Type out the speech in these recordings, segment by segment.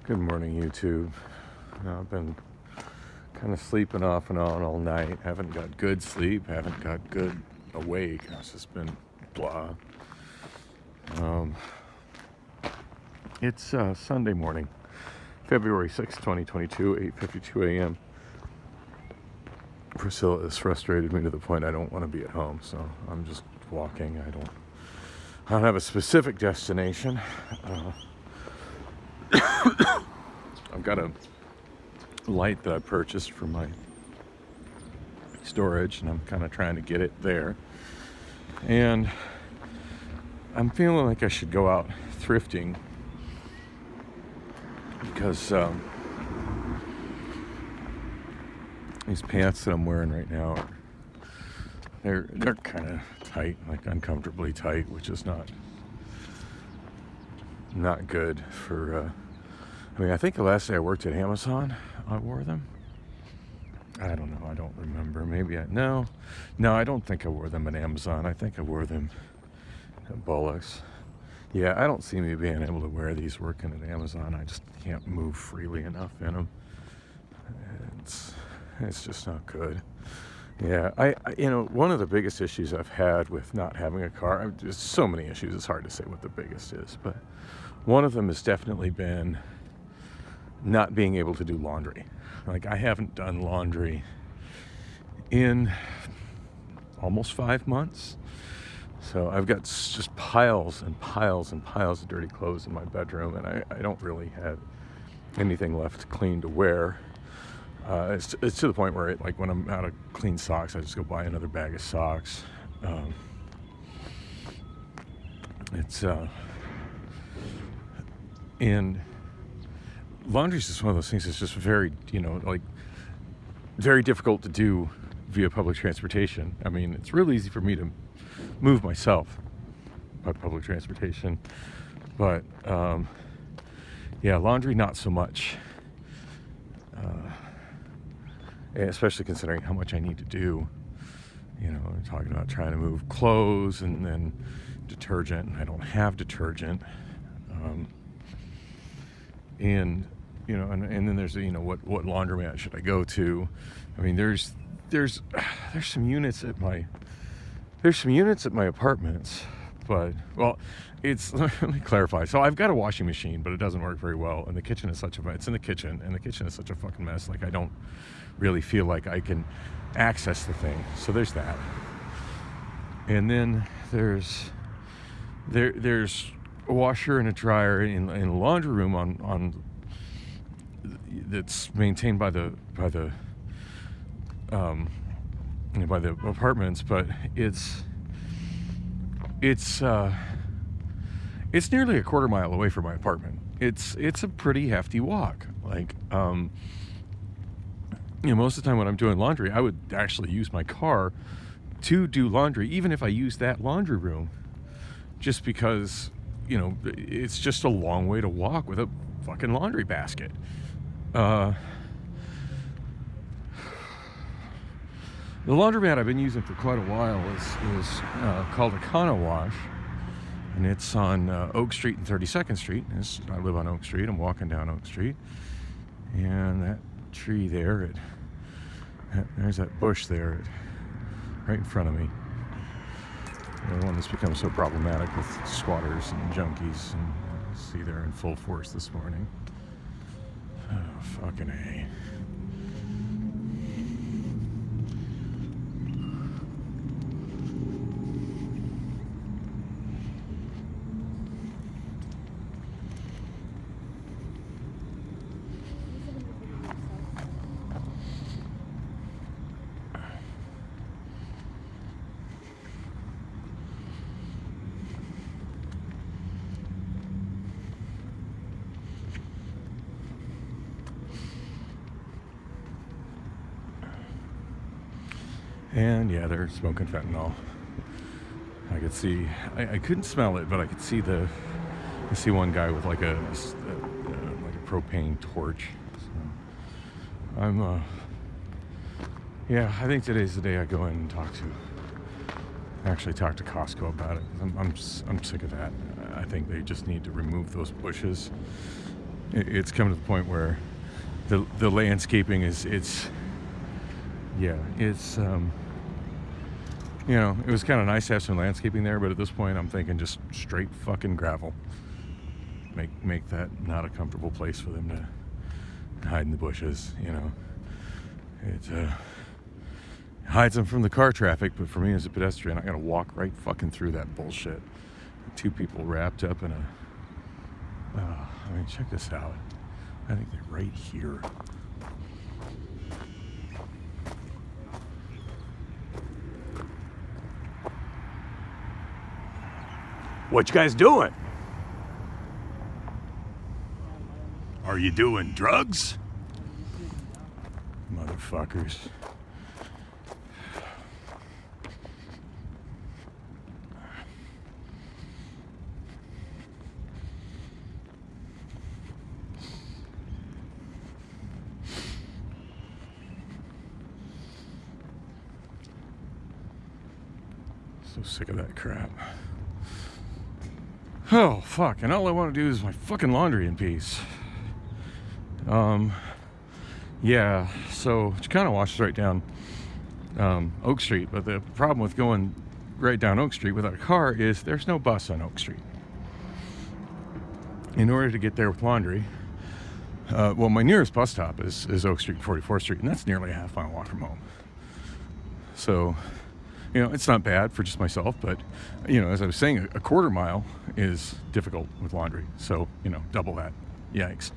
Good morning, YouTube. I've been kind of sleeping off and on all night. Haven't got good sleep. Haven't got good awake. It's just been blah. It's Sunday morning, February 6, 2022, 8:52 a.m. Priscilla has frustrated me to the point I don't want to be at home, so I'm just walking. I don't have a specific destination. I've got a light that I purchased for my storage, and I'm kind of trying to get it there. And I'm feeling like I should go out thrifting because these pants that I'm wearing right now they're kind of tight, like uncomfortably tight, which is not good for. I think the last day I worked at Amazon, I wore them. I don't know. I don't remember. Maybe no, I don't think I wore them at Amazon. I think I wore them at Bullock's. Yeah, I don't see me being able to wear these working at Amazon. I just can't move freely enough in them. It's just not good. Yeah, I one of the biggest issues I've had with not having a car, there's so many issues, it's hard to say what the biggest is, but one of them has definitely been not being able to do laundry. Like, I haven't done laundry in almost 5 months. So I've got just piles and piles and piles of dirty clothes in my bedroom, and I don't really have anything left clean to wear. It's to the point where, when I'm out of clean socks, I just go buy another bag of socks. And laundry is just one of those things that's just very, very difficult to do via public transportation. I mean, it's real easy for me to move myself by public transportation, but laundry not so much. Especially considering how much I need to do. We're talking about trying to move clothes and then detergent, and I don't have detergent. And then there's what laundromat should I go to? I mean, there's some units at my apartments, but let me clarify. So I've got a washing machine, but it doesn't work very well, and the kitchen is it's in the kitchen, and the kitchen is such a fucking mess. Like, I don't really feel like I can access the thing. So there's that. And then there's a washer and a dryer in a laundry room on that's maintained by the apartments, but it's nearly a quarter mile away from my apartment. It's a pretty hefty walk. Most of the time when I'm doing laundry, I would actually use my car to do laundry, even if I use that laundry room, just because, it's just a long way to walk with a fucking laundry basket. The laundromat I've been using for quite a while is called Econo Wash, and it's on Oak Street and 32nd Street. I live on Oak Street. I'm walking down Oak Street, and that tree there, there's that bush there right in front of me. The one that's become so problematic with squatters and junkies, and see they're in full force this morning. Oh, fucking A. And yeah, they're smoking fentanyl. I could see, I couldn't smell it, but I could see I see one guy with like a propane torch. So I think today's the day I go in and talk to Costco about it. I'm sick of that. I think they just need to remove those bushes it's come to the point where the landscaping is you know, it was kind of nice to have some landscaping there, but at this point I'm thinking just straight fucking gravel. Make that not a comfortable place for them to hide in the bushes, you know. It hides them from the car traffic, but for me as a pedestrian, I gotta walk right fucking through that bullshit. 2 people wrapped up in a I mean, check this out. I think they're right here. What you guys doing? Are you doing drugs? Motherfuckers. So sick of that crap. Oh, fuck. And all I want to do is my fucking laundry in peace. Yeah, so it kind of washes right down Oak Street, but the problem with going right down Oak Street without a car is there's no bus on Oak Street. In order to get there with laundry, well, my nearest bus stop is Oak Street and 44th Street, and that's nearly a half-mile walk from home. So, you know, it's not bad for just myself, but, you know, as I was saying, a quarter mile is difficult with laundry. So, you know, double that. Yikes.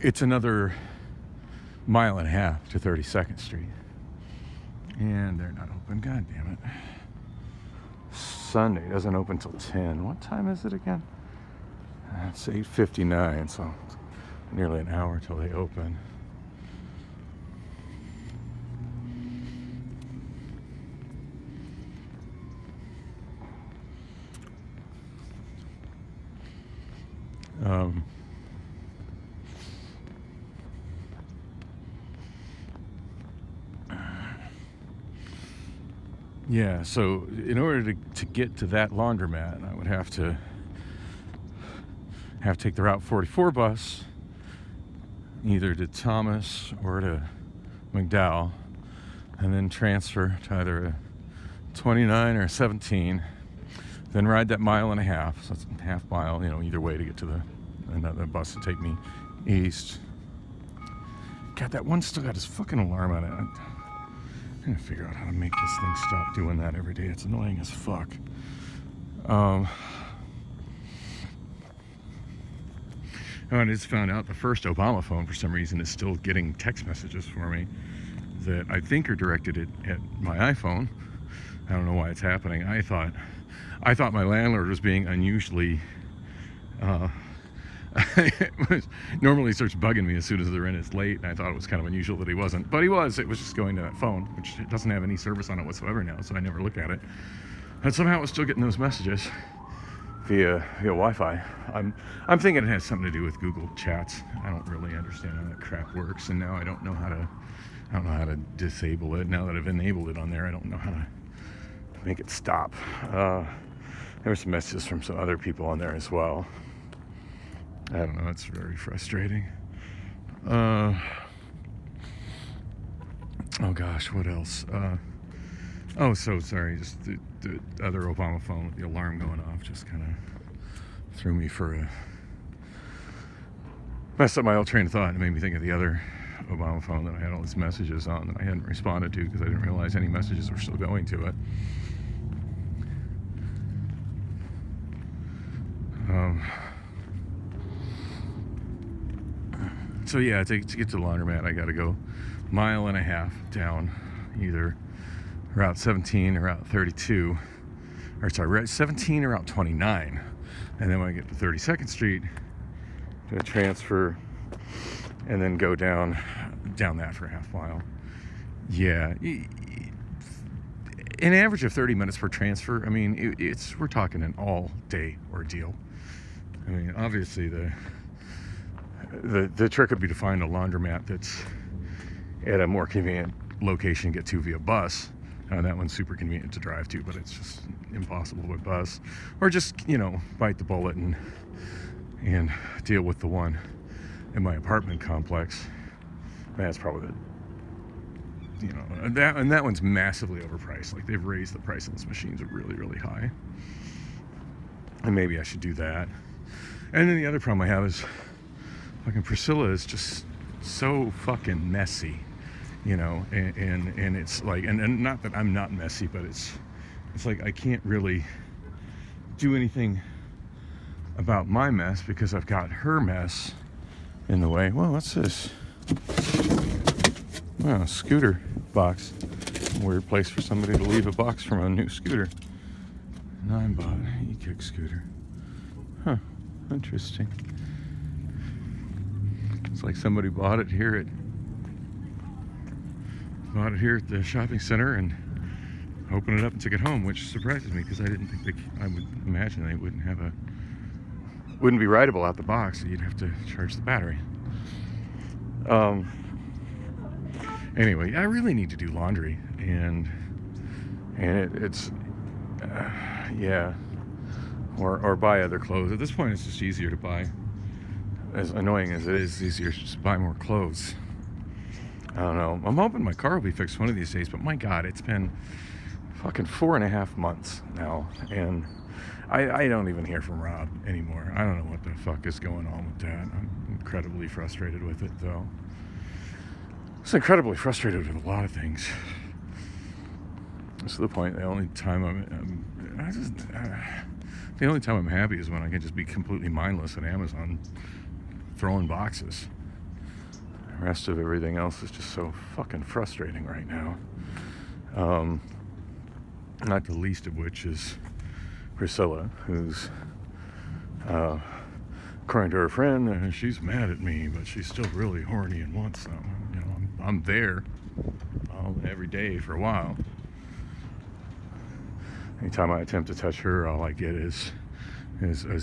It's another mile and a half to 32nd Street. And they're not open. God damn it. Sunday doesn't open till 10. What time is it again? It's 8:59, so it's nearly an hour till they open. Yeah, so in order to get to that laundromat, I would have to take the Route 44 bus either to Thomas or to McDowell, and then transfer to either a 29 or a 17, then ride that mile and a half, so it's a half mile, you know, either way to get to another bus to take me east. God, that one still got his fucking alarm on it. I'm gonna figure out how to make this thing stop doing that every day. It's annoying as fuck. I just found out the first Obama phone for some reason is still getting text messages for me that I think are directed at my iPhone. I don't know why it's happening. I thought my landlord was being unusually normally starts bugging me as soon as the rent is late, and I thought it was kind of unusual that he wasn't, but he was. It was just going to that phone, which doesn't have any service on it whatsoever now, so I never look at it. And somehow I was still getting those messages via Wi-Fi. I'm thinking it has something to do with Google Chats. I don't really understand how that crap works, and now I don't know how to disable it. Now that I've enabled it on there, I don't know how to make it stop. There were some messages from some other people on there as well. I don't know, it's very frustrating. Oh gosh, what else? Oh, so sorry, just the other Obama phone with the alarm going off just kind of threw me for a... messed up my whole train of thought and made me think of the other Obama phone that I had all these messages on that I hadn't responded to because I didn't realize any messages were still going to it. So yeah, to get to the laundromat, I got to go mile and a half down either Route 17 or Route 32, or sorry, Route 17 or Route 29, and then when I get to 32nd Street, to transfer, and then go down that for a half mile. Yeah, an average of 30 minutes per transfer. I mean, we're talking an all-day ordeal. I mean, obviously the trick would be to find a laundromat that's at a more convenient location to get to via bus. That one's super convenient to drive to, but it's just impossible with bus. Or just, bite the bullet and deal with the one in my apartment complex. That's probably that one's massively overpriced. Like, they've raised the price on those machines really, really high. And maybe I should do that. And then the other problem I have is fucking Priscilla is just so fucking messy, and it's like, and not that I'm not messy, but it's like I can't really do anything about my mess because I've got her mess in the way. Well, what's this? Oh, scooter box. Weird place for somebody to leave a box from a new scooter. 9-baht e-kick scooter. Huh, interesting. It's like somebody bought it here at the shopping center and opened it up and took it home, which surprises me because I didn't think I would imagine they wouldn't be rideable out the box. So you'd have to charge the battery. Anyway, I really need to do laundry, and it's or buy other clothes. At this point, it's just easier to buy. As annoying as it is, it's easier to just buy more clothes. I don't know. I'm hoping my car will be fixed one of these days, but my God, it's been fucking 4.5 months now, and I don't even hear from Rob anymore. I don't know what the fuck is going on with that. I'm incredibly frustrated with it, though. I was incredibly frustrated with a lot of things. It's to the point the only time I'm happy is when I can just be completely mindless at Amazon throwing boxes. The rest of everything else is just so fucking frustrating right now. Not the least of which is Priscilla, who's according to her friend, she's mad at me, but she's still really horny and wants some. I'm there every day for a while. Anytime I attempt to touch her, all I get is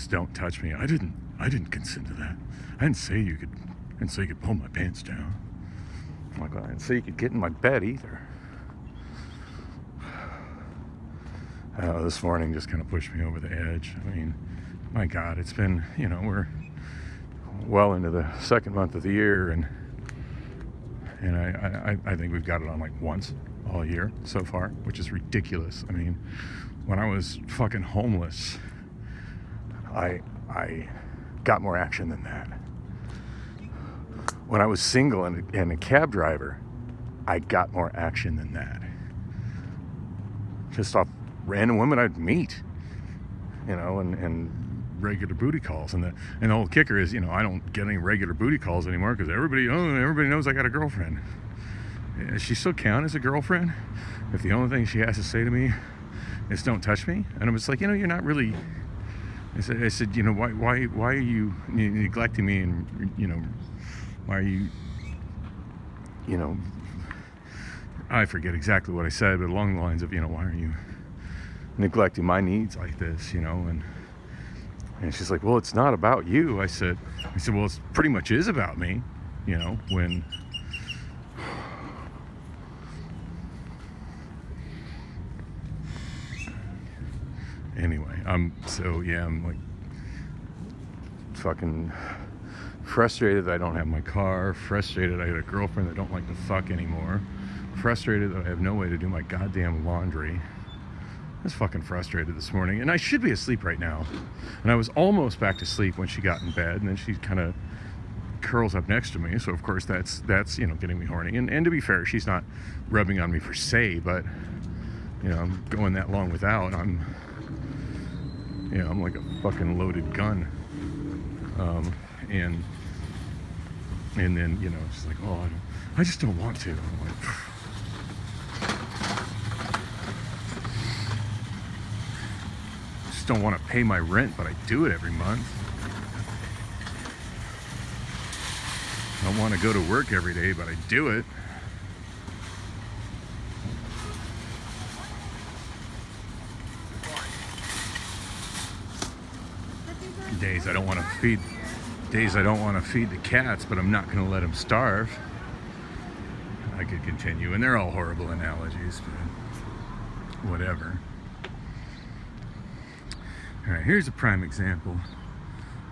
don't touch me. I didn't consent to that. I didn't say you could pull my pants down. I'm like, well, I didn't say you could get in my bed either. This morning just kind of pushed me over the edge. I mean, my God, it's been, we're well into the second month of the year, and I think we've got it on like once all year so far, which is ridiculous. I mean, when I was fucking homeless, I got more action than that. When I was single and a cab driver, I got more action than that. Just off random women I'd meet, and regular booty calls. And the whole kicker is, I don't get any regular booty calls anymore because everybody knows I got a girlfriend. Does she still count as a girlfriend if the only thing she has to say to me is don't touch me? And I was like, you're not really. I said, why are you neglecting me, and why are you, I forget exactly what I said, but along the lines of, why are you neglecting my needs like this, and she's like, well, it's not about you. I said, well, it pretty much is about me, when anyway, I'm like fucking frustrated that I don't have my car, frustrated I got a girlfriend that don't like to fuck anymore, frustrated that I have no way to do my goddamn laundry. I was fucking frustrated this morning, and I should be asleep right now. And I was almost back to sleep when she got in bed, and then she kind of curls up next to me. So of course that's getting me horny. And to be fair, she's not rubbing on me per se, but I'm going that long without. I'm like a fucking loaded gun. And then she's like, oh, I just don't want to. I'm like, don't want to pay my rent, but I do it every month. I don't want to go to work every day, but I do it. Days I don't want to feed the cats, but I'm not going to let them starve. I could continue, and they're all horrible analogies, but whatever. All right, here's a prime example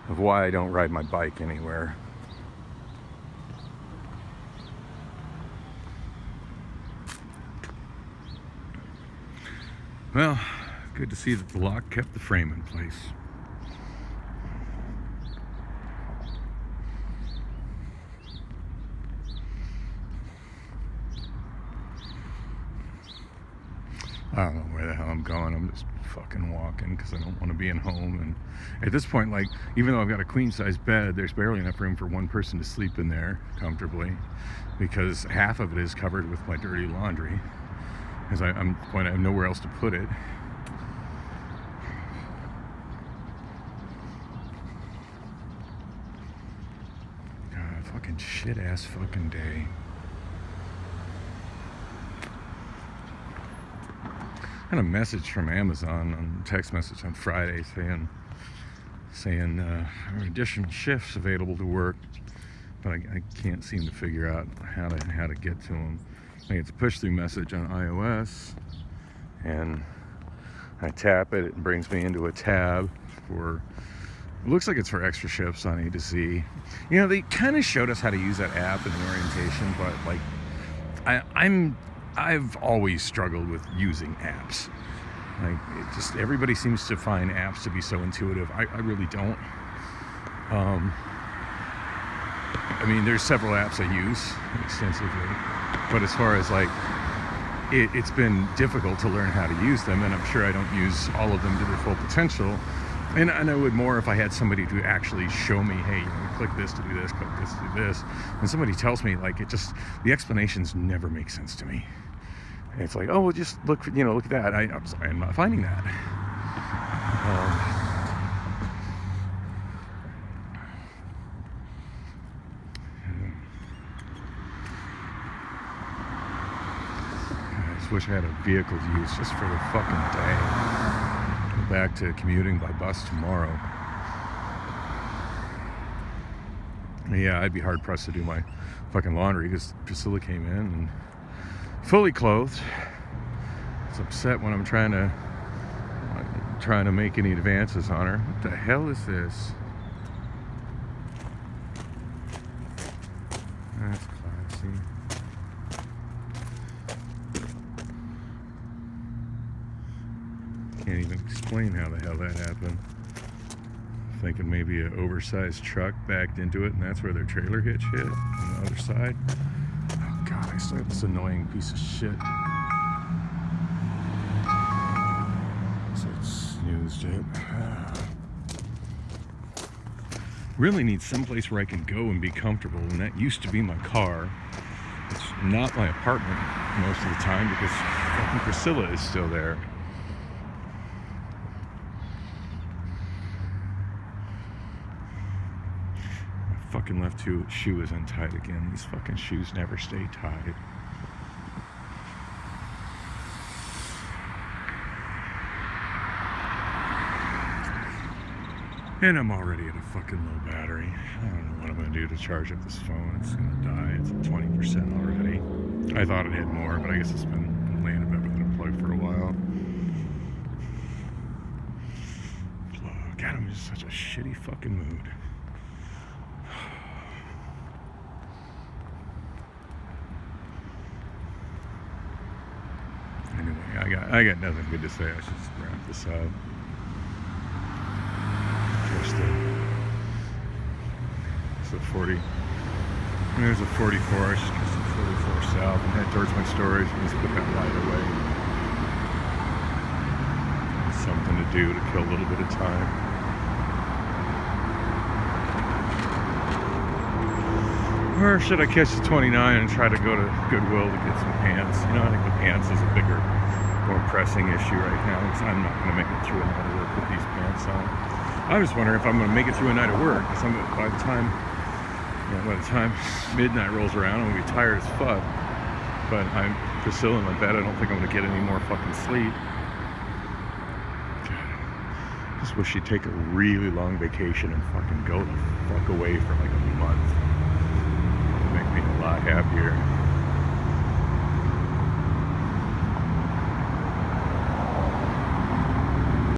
of why I don't ride my bike anywhere. Well, good to see that the lock kept the frame in place. I don't know where the hell I'm going. I'm just fucking walking because I don't want to be in home. And at this point, like, even though I've got a queen size bed, there's barely enough room for one person to sleep in there comfortably, because half of it is covered with my dirty laundry, because I'm going to have nowhere else to put it. God, fucking shit ass fucking day. I had a message from Amazon, on text message on Friday saying additional shifts available to work, but I can't seem to figure out how to get to them. I get a push-through message on iOS, and I tap it. It brings me into a tab for. It looks like it's for extra shifts on A to Z. You know, they kind of showed us how to use that app in the orientation, but like, I've always struggled with using apps. Like, it just, everybody seems to find apps to be so intuitive. I really don't. I mean, there's several apps I use extensively, but as far as like, it's been difficult to learn how to use them, and I'm sure I don't use all of them to their full potential. And I would more if I had somebody to actually show me, hey, you know, click this to do this, click this to do this. And somebody tells me, like, the explanations never make sense to me. And it's like, oh, well, just look at that. I'm sorry, I'm not finding that. I just wish I had a vehicle to use just for the fucking day. Back to commuting by bus tomorrow. Yeah, I'd be hard pressed to do my fucking laundry because Priscilla came in and fully clothed. It's upset when I'm trying to make any advances on her. What the hell is this? That's classy. Can't even explain how the hell that happened. Thinking maybe an oversized truck backed into it, and that's where their trailer hitch hit on the other side. Oh God, I still have this annoying piece of shit. So it snoozed it. Really need someplace where I can go and be comfortable, and that used to be my car. It's not my apartment most of the time because fucking Priscilla is still there. Fucking left shoe is untied again. These fucking shoes never stay tied. And I'm already at a fucking low battery. I don't know what I'm gonna do to charge up this phone. It's gonna die. It's at 20% already. I thought it had more, but I guess it's been laying about with it plugged for a while. God, I'm in such a shitty fucking mood. Anyway, I got nothing good to say. I should just wrap this up. It's a 40. There's a 44. I should just 44 south and head towards my storage and just put that light away. Something to do to kill a little bit of time. Or should I catch the 29 and try to go to Goodwill to get some pants? You know, I think the pants is a bigger, more pressing issue right now because I'm not going to make it through a night of work with these pants on. I was wondering if I'm going to make it through a night of work because by the time midnight rolls around, I'm going to be tired as fuck. But I'm Priscilla in my bed. I don't think I'm going to get any more fucking sleep. Just wish she'd take a really long vacation and fucking go the fuck away for like a month. Make me a lot happier.